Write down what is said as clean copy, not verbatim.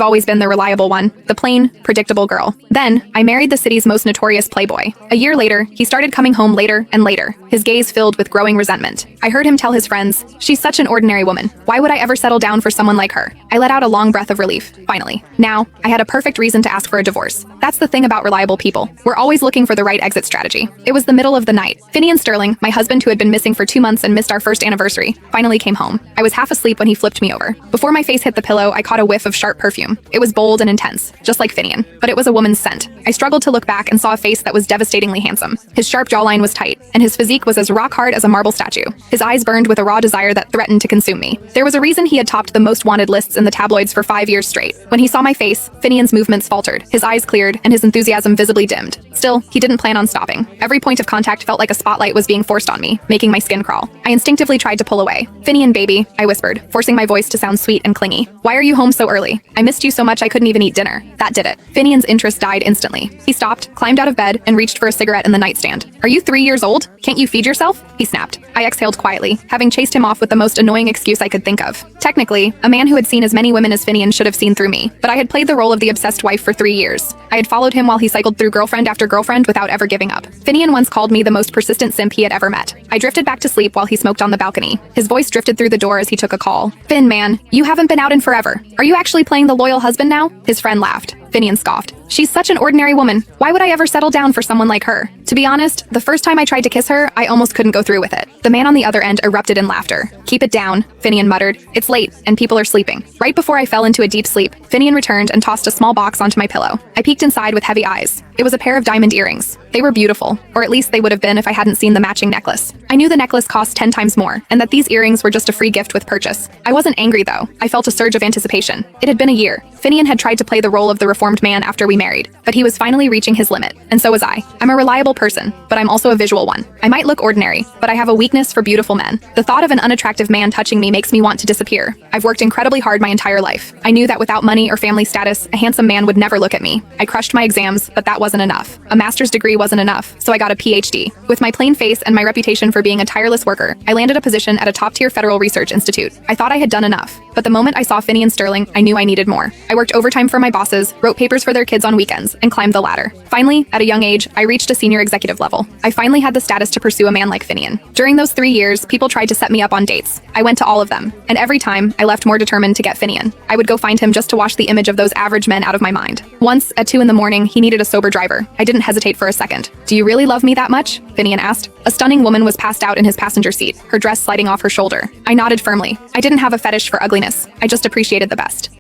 I've always been the reliable one, the plain, predictable girl. Then, I married the city's most notorious playboy. A year later, he started coming home later and later, his gaze filled with growing resentment. I heard him tell his friends, "She's such an ordinary woman. Why would I ever settle down for someone like her?" I let out a long breath of relief, finally. Now, I had a perfect reason to ask for a divorce. That's the thing about reliable people. We're always looking for the right exit strategy. It was the middle of the night. Finian Sterling, my husband who had been missing for 2 months and missed our first anniversary, finally came home. I was half asleep when he flipped me over. Before my face hit the pillow, I caught a whiff of sharp perfume. It was bold and intense, just like Finian, but it was a woman's scent. I struggled to look back and saw a face that was devastatingly handsome. His sharp jawline was tight, and his physique was as rock hard as a marble statue. His eyes burned with a raw desire that threatened to consume me. There was a reason he had topped the most wanted lists in the tabloids for 5 years straight. When he saw my face, Finian's movements faltered, his eyes cleared, and his enthusiasm visibly dimmed. Still, he didn't plan on stopping. Every point of contact felt like a spotlight was being forced on me, making my skin crawl. I instinctively tried to pull away. "Finian, baby," I whispered, forcing my voice to sound sweet and clingy. "Why are you home so early? I missed you so much I couldn't even eat dinner." That did it. Finian's interest died instantly. He stopped, climbed out of bed, and reached for a cigarette in the nightstand. "Are you 3 years old? Can't you feed yourself?" he snapped. I exhaled quietly, having chased him off with the most annoying excuse I could think of. Technically, a man who had seen as many women as Finian should have seen through me, but I had played the role of the obsessed wife for 3 years. I had followed him while he cycled through girlfriend after girlfriend without ever giving up. Finian once called me the most persistent simp he had ever met. I drifted back to sleep while he smoked on the balcony. His voice drifted through the door as he took a call. "Finn, man, you haven't been out in forever. Are you actually playing the loyal husband now?" His friend laughed. Finian scoffed. "She's such an ordinary woman. Why would I ever settle down for someone like her?" To be honest, the first time I tried to kiss her, I almost couldn't go through with it. The man on the other end erupted in laughter. "Keep it down," Finian muttered. "It's late, and people are sleeping." Right before I fell into a deep sleep, Finian returned and tossed a small box onto my pillow. I peeked inside with heavy eyes. It was a pair of diamond earrings. They were beautiful, or at least they would have been if I hadn't seen the matching necklace. I knew the necklace cost 10 times more, and that these earrings were just a free gift with purchase. I wasn't angry though. I felt a surge of anticipation. It had been a year. Finian had tried to play the role of the reformed man after we married, but he was finally reaching his limit, and so was I. I'm a reliable person, but I'm also a visual one. I might look ordinary, but I have a weakness for beautiful men. The thought of an unattractive man touching me makes me want to disappear. I've worked incredibly hard my entire life. I knew that without money or family status, a handsome man would never look at me. I crushed my exams, but that wasn't enough. A master's degree wasn't enough, so I got a PhD. With my plain face and my reputation for being a tireless worker, I landed a position at a top-tier federal research institute. I thought I had done enough, but the moment I saw Finian Sterling, I knew I needed more. I worked overtime for my bosses, wrote papers for their kids on weekends, and climbed the ladder. Finally, at a young age, I reached a senior executive level. I finally had the status to pursue a man like Finian. During those 3 years, people tried to set me up on dates. I went to all of them, and every time, I left more determined to get Finian. I would go find him just to wash the image of those average men out of my mind. Once, at 2 in the morning, he needed a sober driver. I didn't hesitate for a second. "Do you really love me that much?" Finian asked. A stunning woman was passed out in his passenger seat, her dress sliding off her shoulder. I nodded firmly. I didn't have a fetish for ugliness. I just appreciated the best.